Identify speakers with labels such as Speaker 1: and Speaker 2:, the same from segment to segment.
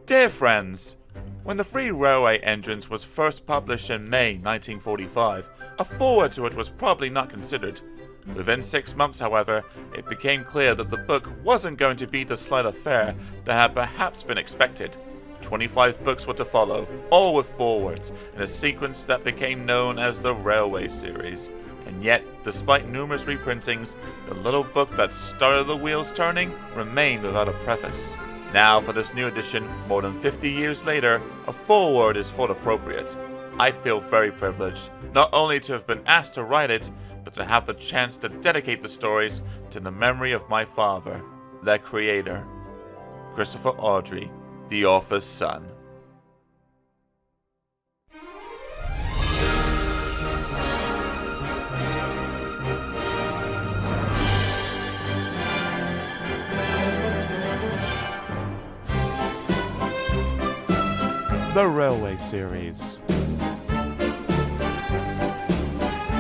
Speaker 1: Dear friends, when the Free Railway Engines was first published in May 1945, a foreword to it was probably not considered. Within 6 months, however, it became clear that the book wasn't going to be the slight affair that had perhaps been expected. 25 books were to follow, all with forewords, in a sequence that became known as the Railway series. And yet, despite numerous reprintings, the little book that started the wheels turning remained without a preface. Now, for this new edition, more than 50 years later, a foreword is thought appropriate. I feel very privileged, not only to have been asked to write it, but to have the chance to dedicate the stories to the memory of my father, their creator, Christopher Awdry, the author's son. The Railway Series.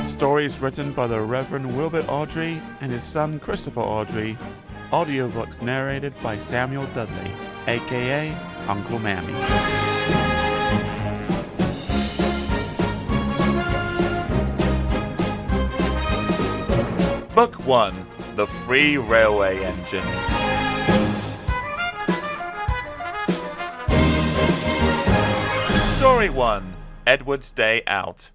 Speaker 1: Stories written by the Reverend Wilbert Awdry and his son Christopher Awdry. Audiobooks narrated by Samuel Dudley, aka Uncle Mammy. Book 1. The Free Railway Engines. Story 1. Edward's Day Out.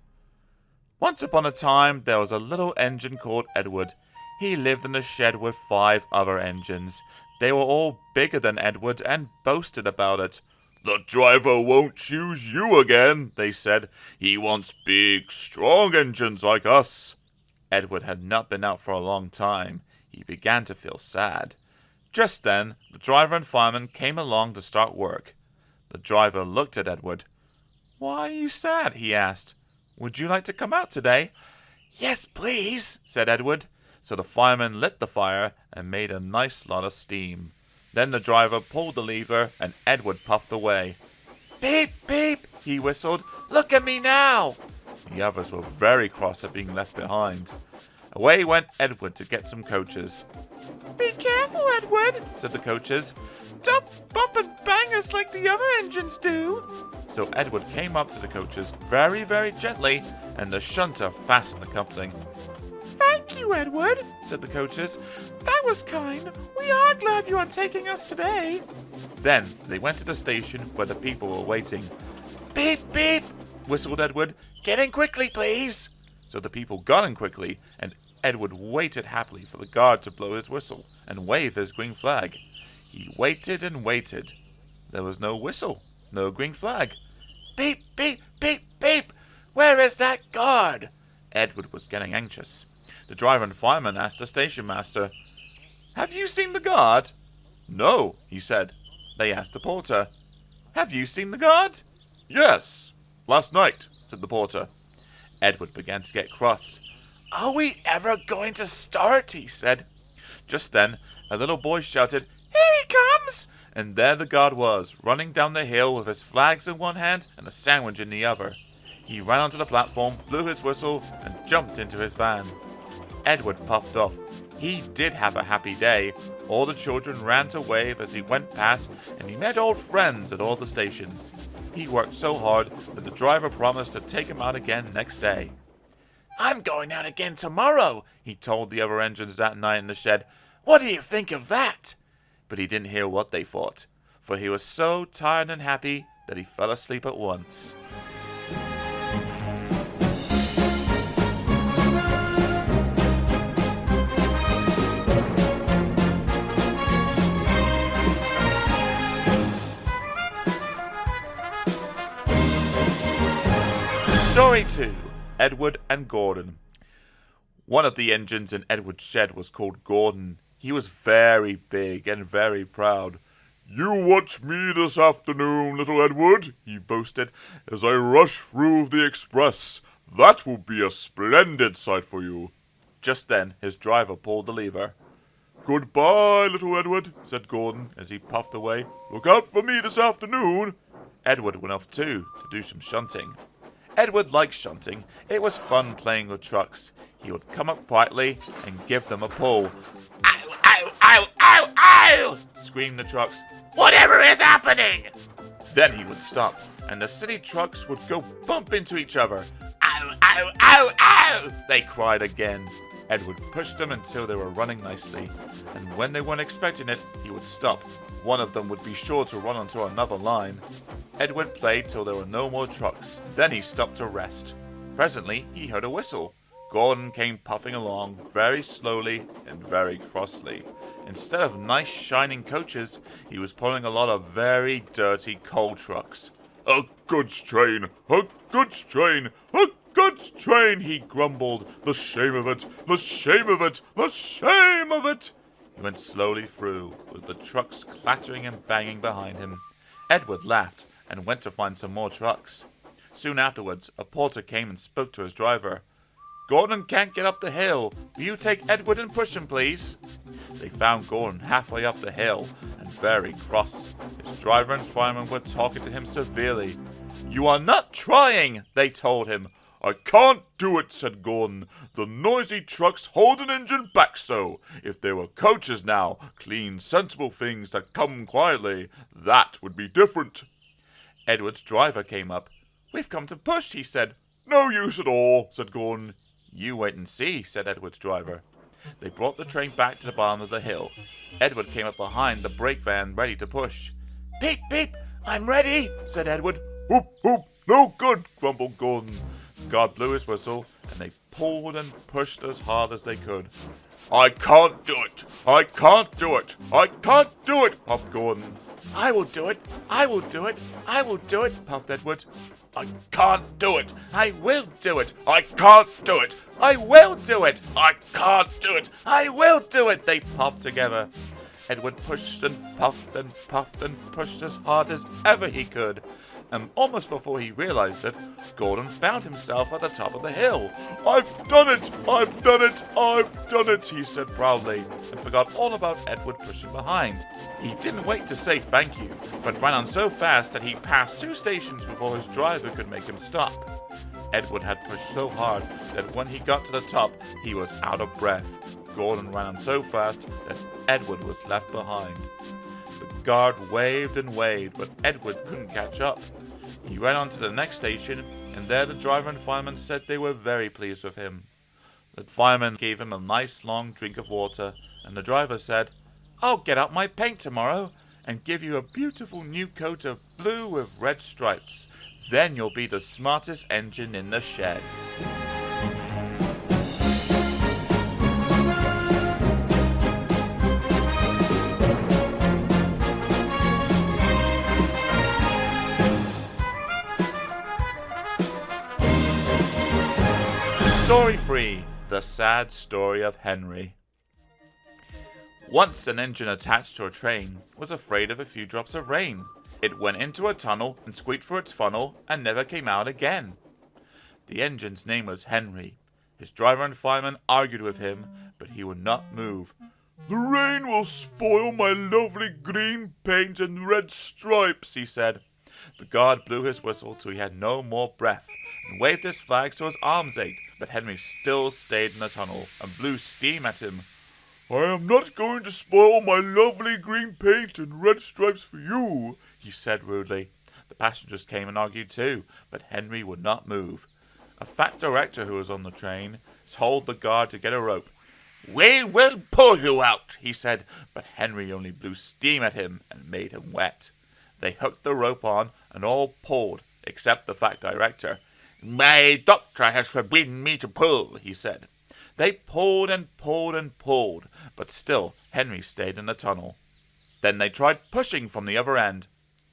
Speaker 1: Once upon a time, there was a little engine called Edward. He lived in a shed with 5 other engines. They were all bigger than Edward and boasted about it. "The driver won't choose you again," they said. "He wants big, strong engines like us." Edward had not been out for a long time. He began to feel sad. Just then, the driver and fireman came along to start work. The driver looked at Edward. "Why are you sad?" he asked. "Would you like to come out today?" "Yes, please," said Edward. So the fireman lit the fire and made a nice lot of steam. Then the driver pulled the lever and Edward puffed away. "Beep, beep," he whistled. "Look at me now." The others were very cross at being left behind. Away went Edward to get some coaches. "Be careful, Edward," said the coaches. "Don't bump and bang us like the other engines do." So Edward came up to the coaches very, very gently, and the shunter fastened the coupling. "Thank you, Edward," said the coaches. "That was kind. We are glad you are taking us today." Then they went to the station where the people were waiting. "Beep, beep," whistled Edward. "Get in quickly, please." So the people got in quickly, and Edward waited happily for the guard to blow his whistle and wave his green flag. He waited and waited. There was no whistle, no green flag. "Beep, beep, beep, beep. Where is that guard?" Edward was getting anxious. The driver and fireman asked the station master, "Have you seen the guard?" "No," he said. They asked the porter, "Have you seen the guard?" "Yes, last night," said the porter. Edward began to get cross. "Are we ever going to start?" he said. Just then, a little boy shouted, "Here he comes!" And there the guard was, running down the hill with his flags in one hand and a sandwich in the other. He ran onto the platform, blew his whistle, and jumped into his van. Edward puffed off. He did have a happy day. All the children ran to wave as he went past, and he met old friends at all the stations. He worked so hard that the driver promised to take him out again next day. "I'm going out again tomorrow," he told the other engines that night in the shed. "What do you think of that?" But he didn't hear what they thought, for he was so tired and happy that he fell asleep at once. Story 2. Edward and Gordon. One of the engines in Edward's shed was called Gordon. He was very big and very proud. "You watch me this afternoon, little Edward," he boasted, "as I rush through the express. That will be a splendid sight for you." Just then his driver pulled the lever. "Goodbye, little Edward," said Gordon as he puffed away. "Look out for me this afternoon." Edward went off too to do some shunting. Edward liked shunting. It was fun playing with trucks. He would come up quietly and give them a pull. "Ow, ow, ow, ow, ow!" screamed the trucks. "Whatever is happening?" Then he would stop, and the city trucks would go bump into each other. Ow, ow, ow, ow! They cried again. Edward pushed them until they were running nicely, and when they weren't expecting it, he would stop. One of them would be sure to run onto another line. Edward played till there were no more trucks. Then he stopped to rest. Presently, he heard a whistle. Gordon came puffing along, very slowly and very crossly. Instead of nice shining coaches, he was pulling a lot of very dirty coal trucks. "A goods train! A goods train! A goods train!" he grumbled. "The shame of it! The shame of it! The shame of it!" He went slowly through, with the trucks clattering and banging behind him. Edward laughed and went to find some more trucks. Soon afterwards, a porter came and spoke to his driver. "Gordon can't get up the hill. Will you take Edward and push him, please?" They found Gordon halfway up the hill and very cross. His driver and fireman were talking to him severely. "You are not trying," they told him. "I can't do it," said Gordon. "The noisy trucks hold an engine back so. If there were coaches now, clean, sensible things that come quietly, that would be different." Edward's driver came up. "We've come to push," he said. "No use at all," said Gordon. "You wait and see," said Edward's driver. They brought the train back to the bottom of the hill. Edward came up behind the brake van ready to push. "Beep, beep, I'm ready," said Edward. "Whoop, whoop, no good," grumbled Gordon. The guard blew his whistle, and they pulled and pushed as hard as they could. "I can't do it! I can't do it! I can't do it!" puffed Gordon. "I will do it! I will do it! I will do it!" puffed Edward. "I can't do it! I will do it! I can't do it! I will do it! I can't do it! I will do it!" they puffed together. Edward pushed and puffed and puffed and pushed as hard as ever he could. And almost before he realized it, Gordon found himself at the top of the hill. "I've done it! I've done it! I've done it!" he said proudly, and forgot all about Edward pushing behind. He didn't wait to say thank you, but ran on so fast that he passed 2 stations before his driver could make him stop. Edward had pushed so hard that when he got to the top, he was out of breath. Gordon ran on so fast that Edward was left behind. The guard waved and waved, but Edward couldn't catch up. He ran on to the next station, and there the driver and fireman said they were very pleased with him. The fireman gave him a nice long drink of water, and the driver said, "I'll get out my paint tomorrow, and give you a beautiful new coat of blue with red stripes. Then you'll be the smartest engine in the shed." Story 3. The Sad Story of Henry. Once an engine attached to a train was afraid of a few drops of rain. It went into a tunnel and squeaked through its funnel and never came out again. The engine's name was Henry. His driver and fireman argued with him, but he would not move. "The rain will spoil my lovely green paint and red stripes," he said. The guard blew his whistle till he had no more breath, and waved his flags till his arms ached, but Henry still stayed in the tunnel and blew steam at him. "I am not going to spoil my lovely green paint and red stripes for you," he said rudely. The passengers came and argued too, but Henry would not move. A fat director who was on the train told the guard to get a rope. "We will pull you out," he said, but Henry only blew steam at him and made him wet. They hooked the rope on and all pulled, except the fat director. "My doctor has forbidden me to pull," he said. They pulled and pulled and pulled, but still Henry stayed in the tunnel. Then they tried pushing from the other end.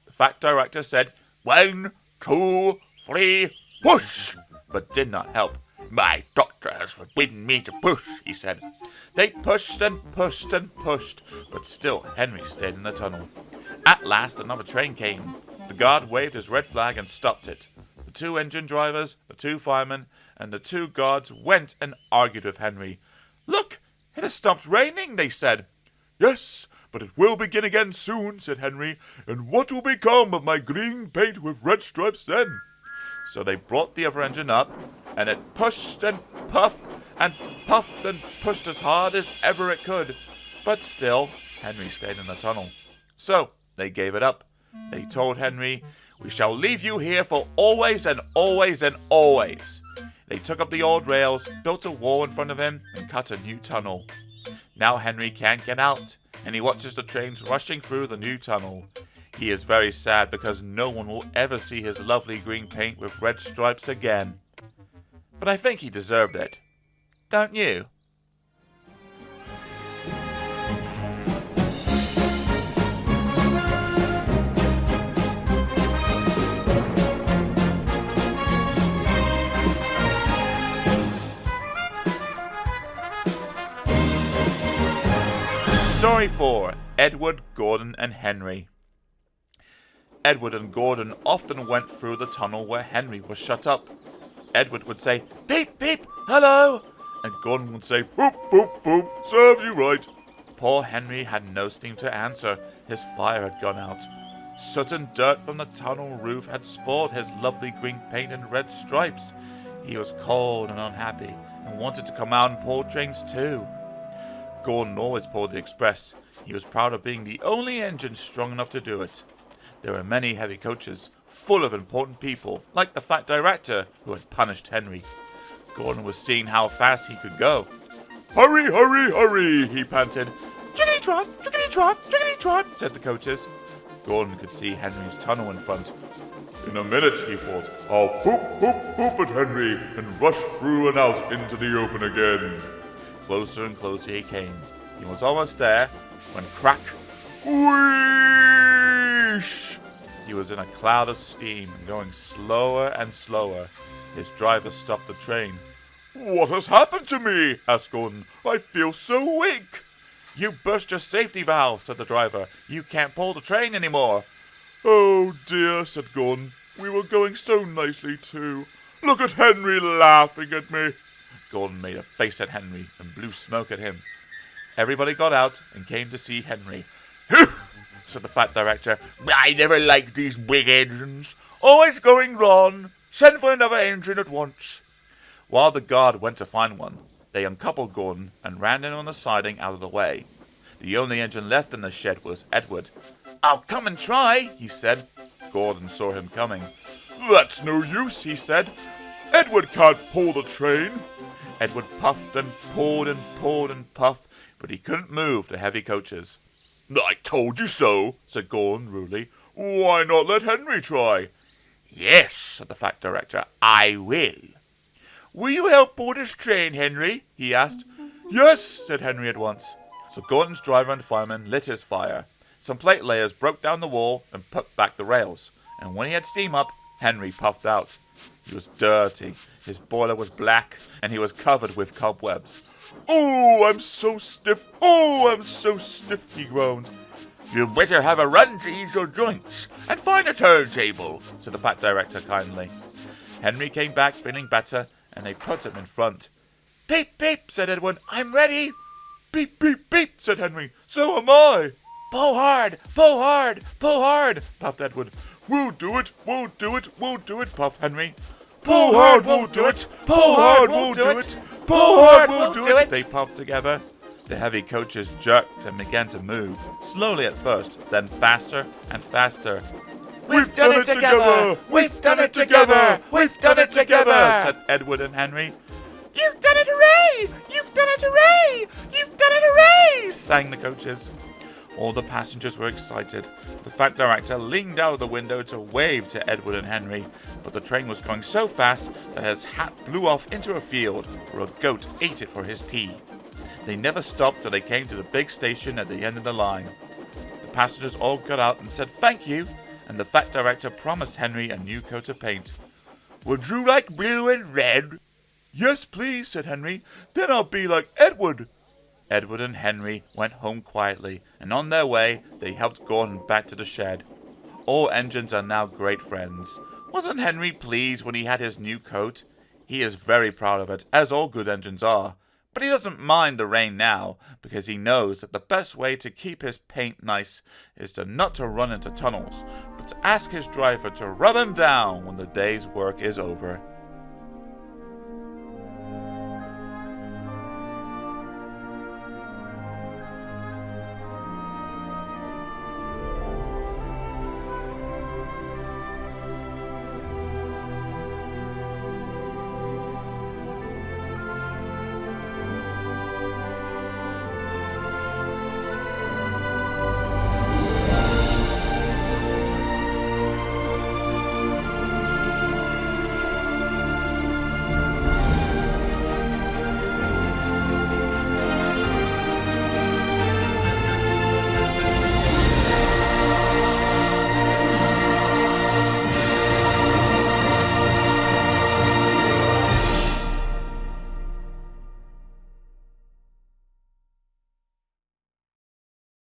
Speaker 1: The fat director said, "1, 2, 3, push!" but did not help. "My doctor has forbidden me to push," he said. They pushed and pushed and pushed, but still Henry stayed in the tunnel. At last another train came. The guard waved his red flag and stopped it. The 2 engine drivers, the 2 firemen, and the 2 guards went and argued with Henry. "Look, it has stopped raining," they said. "Yes, but it will begin again soon," said Henry. "And what will become of my green paint with red stripes then?" So they brought the other engine up, and it pushed and puffed and puffed and pushed as hard as ever it could. But still, Henry stayed in the tunnel. So they gave it up. They told Henry, "We shall leave you here for always and always and always." They took up the old rails, built a wall in front of him, and cut a new tunnel. Now Henry can't get out, and he watches the trains rushing through the new tunnel. He is very sad because no one will ever see his lovely green paint with red stripes again. But I think he deserved it. Don't you? Story 4. Edward, Gordon and Henry. Edward and Gordon often went through the tunnel where Henry was shut up. Edward would say, "Beep, beep, hello," and Gordon would say, "Boop, boop, boop, serves you right." Poor Henry had no steam to answer. His fire had gone out. Soot and dirt from the tunnel roof had spoiled his lovely green paint and red stripes. He was cold and unhappy and wanted to come out and pull trains too. Gordon always pulled the express. He was proud of being the only engine strong enough to do it. There were many heavy coaches, full of important people, like the fat director who had punished Henry. Gordon was seeing how fast he could go. "Hurry, hurry, hurry," he panted. "Jiggity-trot, jiggity-trot, jiggity-trot," said the coaches. Gordon could see Henry's tunnel in front. "In a minute," he thought, "I'll whoop, whoop, whoop at Henry and rush through and out into the open again." Closer and closer he came. He was almost there when crack, whoosh! He was in a cloud of steam, going slower and slower. His driver stopped the train. "What has happened to me?" asked Gordon. "I feel so weak." "You burst your safety valve," said the driver. "You can't pull the train anymore." "Oh dear," said Gordon. "We were going so nicely too. Look at Henry laughing at me." Gordon made a face at Henry and blew smoke at him. Everybody got out and came to see Henry. "Phew," said the fat director. "I never liked these big engines. Always going wrong. Send for another engine at once." While the guard went to find one, they uncoupled Gordon and ran in on the siding out of the way. The only engine left in the shed was Edward. "I'll come and try," he said. Gordon saw him coming. "That's no use," he said. "Edward can't pull the train." Edward puffed and pulled and pulled and puffed, but he couldn't move the heavy coaches. "I told you so," said Gordon rudely. "Why not let Henry try?" "Yes," said the fat director, "I will." "Will you help pull this train, Henry?" he asked. "Yes," said Henry at once. So Gordon's driver and fireman lit his fire. Some plate layers broke down the wall and put back the rails, and when he had steam up, Henry puffed out. He was dirty, his boiler was black, and he was covered with cobwebs. "Oh, I'm so stiff, oh, I'm so stiff," he groaned. "You'd better have a run to ease your joints, and find a turntable," said the fat director kindly. Henry came back feeling better, and they put him in front. "Beep, beep," said Edward, "I'm ready." "Beep, beep, beep," said Henry, "so am I." "Pull hard, pull hard, pull hard," puffed Edward. "We'll do it, we'll do it, we'll do it," puffed Henry. "Pull hard, we'll do it, pull hard, we'll do it, pull hard, we'll do it," they puffed together. The heavy coaches jerked and began to move, slowly at first, then faster and faster. "We've done it together! We've done it together! We've done it together!" said Edward and Henry. "You've done it, hooray! You've done it, hooray! You've done it, hooray!" sang the coaches. All the passengers were excited. The fat director leaned out of the window to wave to Edward and Henry, but the train was going so fast that his hat blew off into a field where a goat ate it for his tea. They never stopped till they came to the big station at the end of the line. The passengers all got out and said thank you, and the fat director promised Henry a new coat of paint. "Would you like blue and red?" "Yes, please," said Henry. "Then I'll be like Edward." Edward and Henry went home quietly, and on their way they helped Gordon back to the shed. All engines are now great friends. Wasn't Henry pleased when he had his new coat? He is very proud of it, as all good engines are. But he doesn't mind the rain now, because he knows that the best way to keep his paint nice is not to run into tunnels, but to ask his driver to rub him down when the day's work is over.